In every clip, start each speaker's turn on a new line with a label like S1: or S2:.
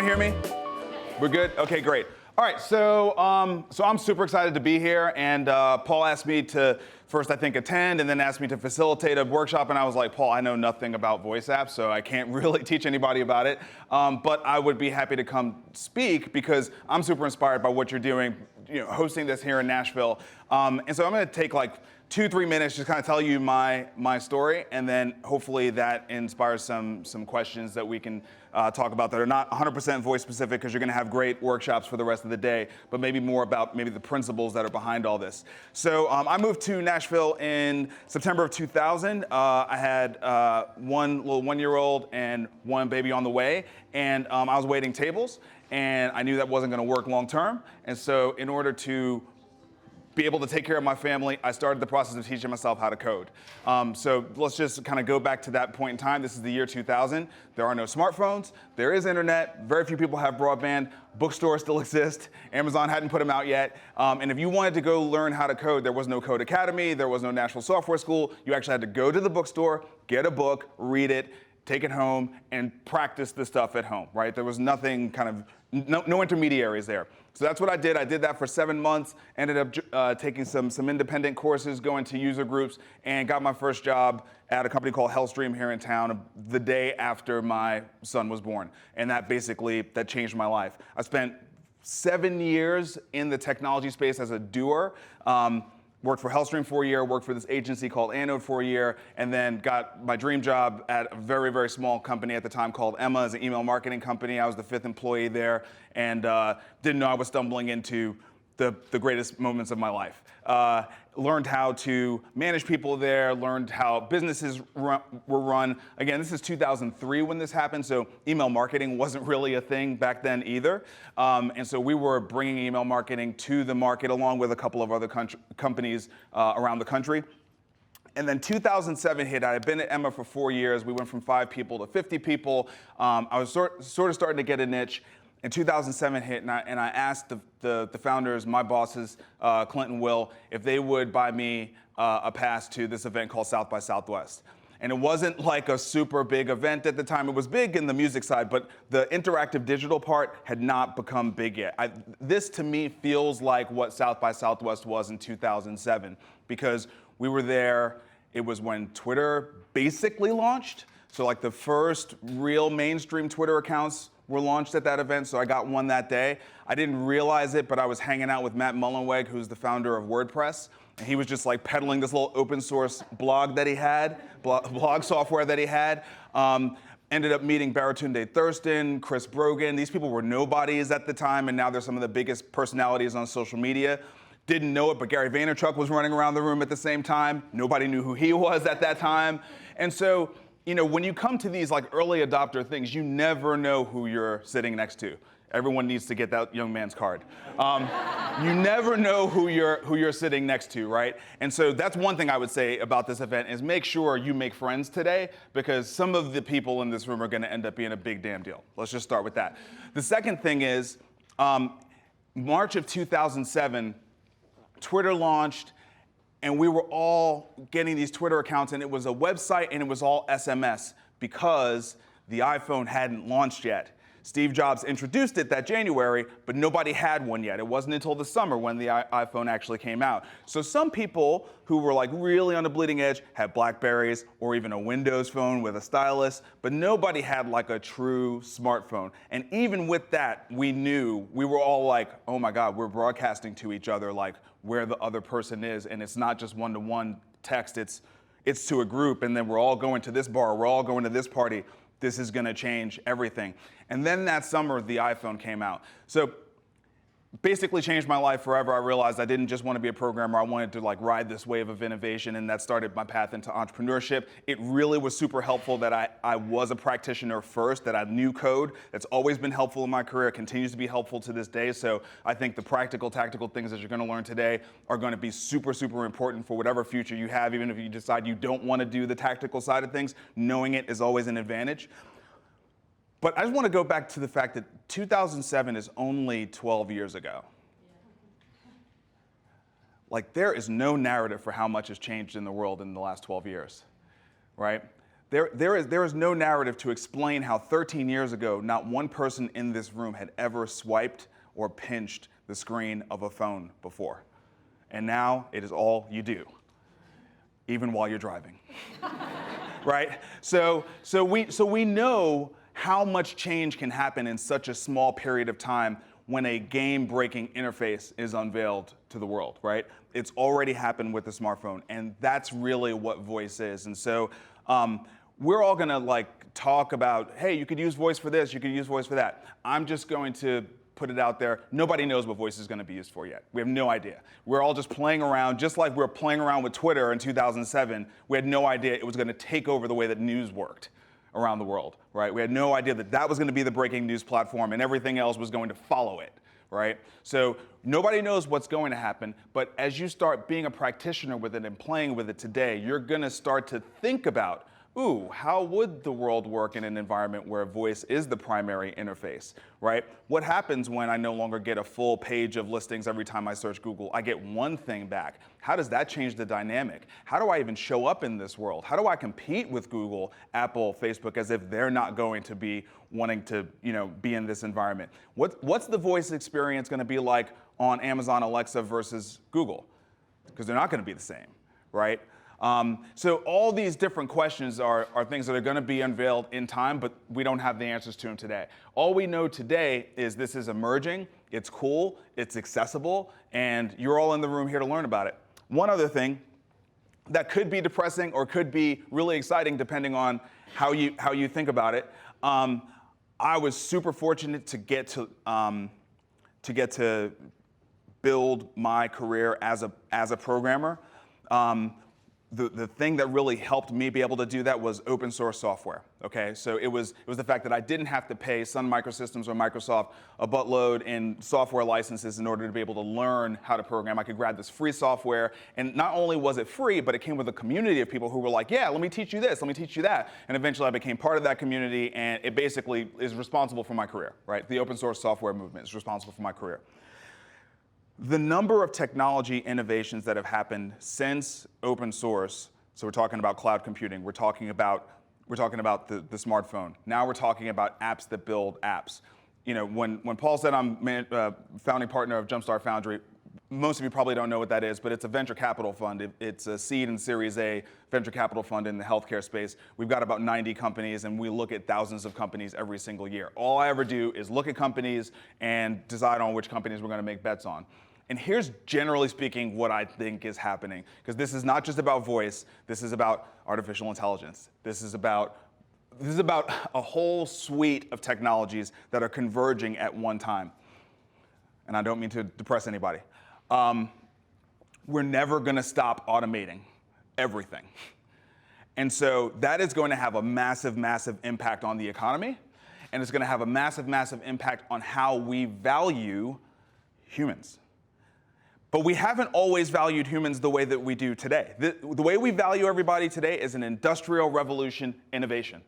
S1: everyone hear me? We're good? Okay, great. All right, so I'm super excited to be here, and Paul asked me to first, I think, attend, and then asked me to facilitate a workshop, and I was like, Paul, I know nothing about voice apps, so I can't really teach anybody about it, but I would be happy to come speak because I'm super inspired by what you're doing, hosting this here in Nashville, and so I'm going to take like 2-3 minutes, just kind of tell you my story, and then hopefully that inspires some questions that we can talk about that are not 100% voice specific, because you're going to have great workshops for the rest of the day, but maybe more about maybe the principles that are behind all this. So I moved to Nashville in September of 2000. I had one little 1-year-old and one baby on the way, and I was waiting tables, and I knew that wasn't going to work long term, and so in order to be able to take care of my family, I started the process of teaching myself how to code. So let's just kind of go back to that point in time. This is the year 2000. There are no smartphones. There is internet. Very few people have broadband. Bookstores still exist. Amazon hadn't put them out yet. And if you wanted to go learn how to code, there was no Code Academy. There was no Nashville Software School. You actually had to go to the bookstore, get a book, read it, take it home, and practice the stuff at home, right? There was nothing no intermediaries there. So that's what I did. I did that for 7 months, ended up taking some independent courses, going to user groups, and got my first job at a company called HealthStream here in town the day after my son was born. And that changed my life. I spent 7 years in the technology space as a doer. Worked for HealthStream for a year, worked for this agency called Keynote for a year, and then got my dream job at a very, very small company at the time called Emma, as an email marketing company. I was the 5th employee there, and didn't know I was stumbling into the greatest moments of my life. Learned how to manage people there, learned how businesses were run. Again, this is 2003 when this happened, so email marketing wasn't really a thing back then either. And so we were bringing email marketing to the market along with a couple of other companies around the country. And then 2007 hit. I had been at Emma for 4 years. We went from 5 people to 50 people. I was sort of starting to get a niche. And 2007 hit, and I asked the founders, my bosses, Clint and Will, if they would buy me a pass to this event called South by Southwest. And it wasn't like a super big event at the time. It was big in the music side, but the interactive digital part had not become big yet. This, to me, feels like what South by Southwest was in 2007, because we were there. It was when Twitter basically launched. So like the first real mainstream Twitter accounts were launched at that event, so I got one that day. I didn't realize it, but I was hanging out with Matt Mullenweg, who's the founder of WordPress, and he was just like peddling this little open source blog that he had, blog software that he had. Ended up meeting Baratunde Thurston, Chris Brogan. These people were nobodies at the time, and now they're some of the biggest personalities on social media. Didn't know it, but Gary Vaynerchuk was running around the room at the same time. Nobody knew who he was at that time. And so, when you come to these like early adopter things, you never know who you're sitting next to. Everyone needs to get that young man's card. You never know who you're sitting next to, right? And so that's one thing I would say about this event is make sure you make friends today, because some of the people in this room are going to end up being a big damn deal. Let's just start with that. The second thing is March of 2007, Twitter launched. And we were all getting these Twitter accounts, and it was a website, and it was all SMS because the iPhone hadn't launched yet. Steve Jobs introduced it that January, but nobody had one yet. It wasn't until the summer when the iPhone actually came out. So some people who were like really on the bleeding edge had BlackBerries or even a Windows phone with a stylus, but nobody had like a true smartphone. And even with that, we were all like, oh my God, we're broadcasting to each other like where the other person is, and it's not just one-to-one text, it's to a group, and then we're all going to this bar, we're all going to this party. This is gonna change everything. And then that summer, the iPhone came out. So basically changed my life forever. I realized I didn't just want to be a programmer. I wanted to like ride this wave of innovation, and that started my path into entrepreneurship. It really was super helpful that I was a practitioner first, that I knew code. That's always been helpful in my career. It continues to be helpful to this day. So I think the practical, tactical things that you're going to learn today are going to be super, super important for whatever future you have. Even if you decide you don't want to do the tactical side of things, knowing it is always an advantage. But I just want to go back to the fact that 2007 is only 12 years ago. Like, there is no narrative for how much has changed in the world in the last 12 years, right? There is no narrative to explain how 13 years ago, not one person in this room had ever swiped or pinched the screen of a phone before. And now it is all you do, even while you're driving, right? So we know how much change can happen in such a small period of time when a game-breaking interface is unveiled to the world, right? It's already happened with the smartphone, and that's really what voice is. And so we're all gonna talk about, hey, you could use voice for this, you could use voice for that. I'm just going to put it out there. Nobody knows what voice is gonna be used for yet. We have no idea. We're all just playing around, just like we were playing around with Twitter in 2007. We had no idea it was gonna take over the way that news worked around the world, right? We had no idea that that was gonna be the breaking news platform and everything else was going to follow it, right? So nobody knows what's going to happen, but as you start being a practitioner with it and playing with it today, you're gonna start to think about, ooh, how would the world work in an environment where voice is the primary interface, right? What happens when I no longer get a full page of listings every time I search Google? I get one thing back. How does that change the dynamic? How do I even show up in this world? How do I compete with Google, Apple, Facebook as if they're not going to be wanting to, be in this environment? What's the voice experience going to be like on Amazon Alexa versus Google? Because they're not going to be the same, right? So all these different questions are things that are going to be unveiled in time, but we don't have the answers to them today. All we know today is this is emerging, it's cool, it's accessible, and you're all in the room here to learn about it. One other thing that could be depressing or could be really exciting depending on how you think about it. I was super fortunate to get to build my career as a programmer. The thing that really helped me be able to do that was open source software, okay? So it was the fact that I didn't have to pay Sun Microsystems or Microsoft a buttload in software licenses in order to be able to learn how to program. I could grab this free software, and not only was it free, but it came with a community of people who were like, yeah, let me teach you this, let me teach you that. And eventually I became part of that community, and it basically is responsible for my career, right? The open source software movement is responsible for my career. The number of technology innovations that have happened since open source, so we're talking about cloud computing, we're talking about the smartphone. Now we're talking about apps that build apps. When Paul said I'm founding partner of Jumpstart Foundry, most of you probably don't know what that is, but it's a venture capital fund. It's a seed and Series A venture capital fund in the healthcare space. We've got about 90 companies, and we look at thousands of companies every single year. All I ever do is look at companies and decide on which companies we're going to make bets on. And here's, generally speaking, what I think is happening, because this is not just about voice. This is about artificial intelligence. This is about a whole suite of technologies that are converging at one time. And I don't mean to depress anybody. We're never going to stop automating everything. And so that is going to have a massive, massive impact on the economy. And it's going to have a massive, massive impact on how we value humans. But we haven't always valued humans the way that we do today. The way we value everybody today is an industrial revolution innovation,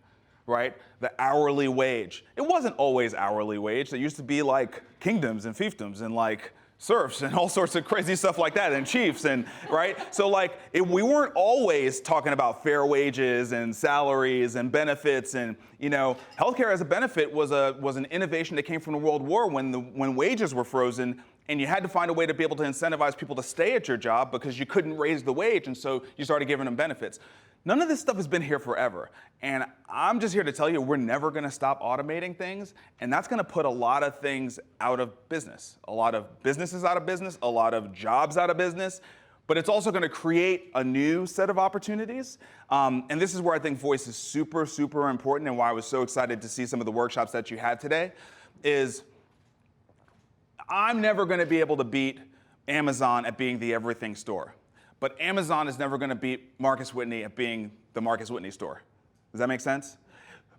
S1: right? The hourly wage. It wasn't always hourly wage. There used to be like kingdoms and fiefdoms and like serfs and all sorts of crazy stuff like that, and chiefs, and right? So we weren't always talking about fair wages and salaries and benefits, and healthcare as a benefit was an innovation that came from the World War when wages were frozen. And you had to find a way to be able to incentivize people to stay at your job because you couldn't raise the wage, and so you started giving them benefits. None of this stuff has been here forever. And I'm just here to tell you we're never going to stop automating things, and that's going to put a lot of things out of business. A lot of businesses out of business, a lot of jobs out of business, but it's also going to create a new set of opportunities. And this is where I think voice is super, super important, and why I was so excited to see some of the workshops that you had today is I'm never going to be able to beat Amazon at being the everything store. But Amazon is never going to beat Marcus Whitney at being the Marcus Whitney store. Does that make sense?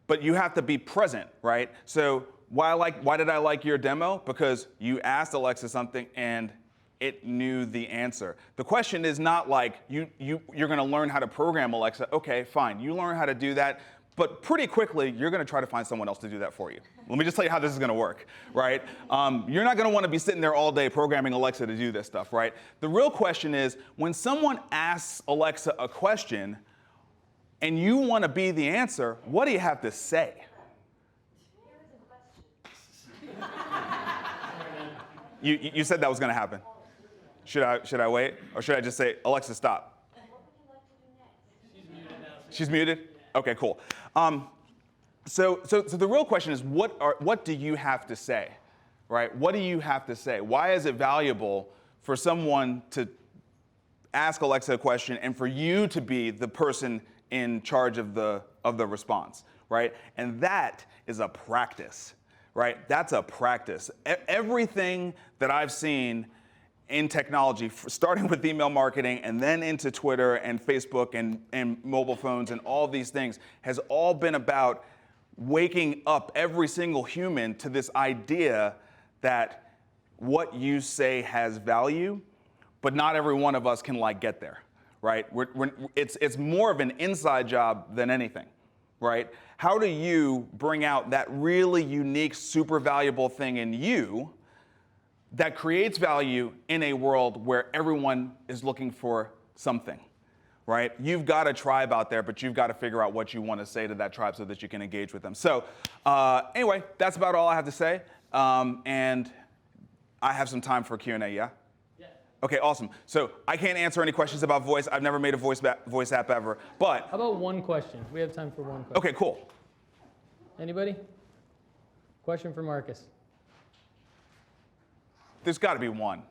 S1: But you have to be present, right? So why did I like your demo? Because you asked Alexa something and it knew the answer. The question is not like you're going to learn how to program Alexa. Okay, fine. You learn how to do that. But pretty quickly, you're going to try to find someone else to do that for you. Let me just tell you how this is going to work, right? You're not going to want to be sitting there all day programming Alexa to do this stuff, right? The real question is, when someone asks Alexa a question, and you want to be the answer, what do you have to say? You said that was going to happen. Should I wait? Or should I just say, Alexa, stop?
S2: She's muted now.
S1: She's muted? Okay, cool. So the real question is, what do you have to say, right? What do you have to say? Why is it valuable for someone to ask Alexa a question and for you to be the person in charge of the response, right? And that is a practice, right? That's a practice. Everything that I've seen in technology, starting with email marketing and then into Twitter and Facebook and mobile phones and all these things, has all been about waking up every single human to this idea that what you say has value, but not every one of us can get there, right? It's more of an inside job than anything, right? How do you bring out that really unique, super valuable thing in you that creates value in a world where everyone is looking for something, right? You've got a tribe out there, but you've got to figure out what you want to say to that tribe so that you can engage with them. So anyway, that's about all I have to say. And I have some time for Q&A, yeah?
S2: Yeah.
S1: Okay, awesome. So I can't answer any questions about voice. I've never made a voice app ever, but.
S2: How about one question? We have time for one question.
S1: Okay, cool.
S2: Anybody? Question for Marcus.
S1: There's got to be one.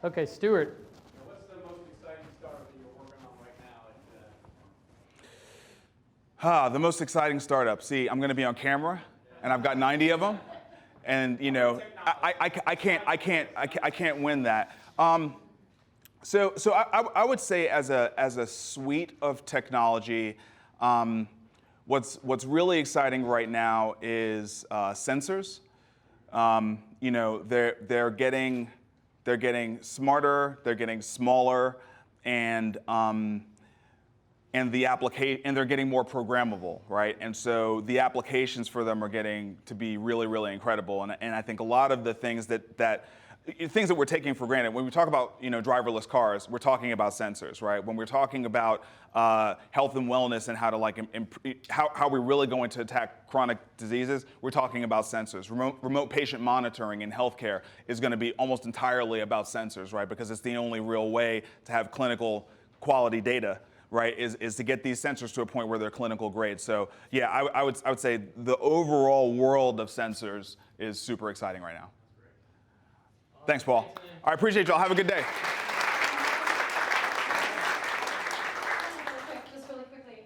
S2: Okay, Stuart.
S3: What's the most exciting startup that you're working on right now?
S1: The most exciting startup. See, I'm going to be on camera, and I've got 90 of them, and I can't win that. So I would say as a suite of technology, what's really exciting right now is sensors. They're getting smarter, they're getting smaller, and they're getting more programmable, right? And so the applications for them are getting to be really, really incredible. And I think a lot of the things that we're taking for granted, when we talk about driverless cars, we're talking about sensors, right? When we're talking about health and wellness and how to how we're really going to attack chronic diseases, we're talking about sensors. Remote patient monitoring in healthcare is going to be almost entirely about sensors, right? Because it's the only real way to have clinical quality data, right? Is to get these sensors to a point where they're clinical grade. So yeah, I would say the overall world of sensors is super exciting right now. Thanks, Paul. I appreciate y'all. Have a good day.
S4: Just really quickly,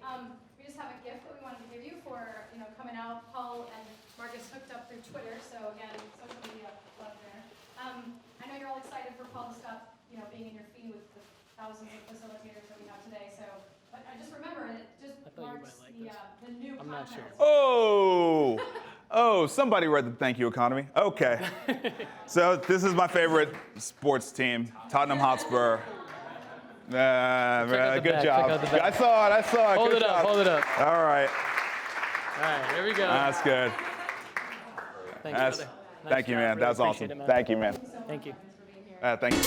S4: we just have a gift that we wanted to give you for coming out. Paul and Marcus hooked up through Twitter, so again, social media love there. I know you're all excited for Paul to stop being in your feed with the thousands of facilitators that we have today. So, but I just remember it just marks the new
S2: I'm not
S4: content.
S2: sure.
S1: Oh, somebody read the thank you economy. Okay. So this is my favorite sports team, Tottenham Hotspur. Good job. I saw it.
S2: Hold
S1: Good
S2: it up,
S1: job.
S2: hold it up.
S1: All right.
S2: All right, here we go.
S1: That's good.
S2: Thanks, brother. Nice
S1: Thank you,
S2: job.
S1: man.
S2: Really
S1: That's
S2: appreciate
S1: awesome.
S2: it, man.
S1: Thank you, man.
S2: Thank you.
S1: Thank you.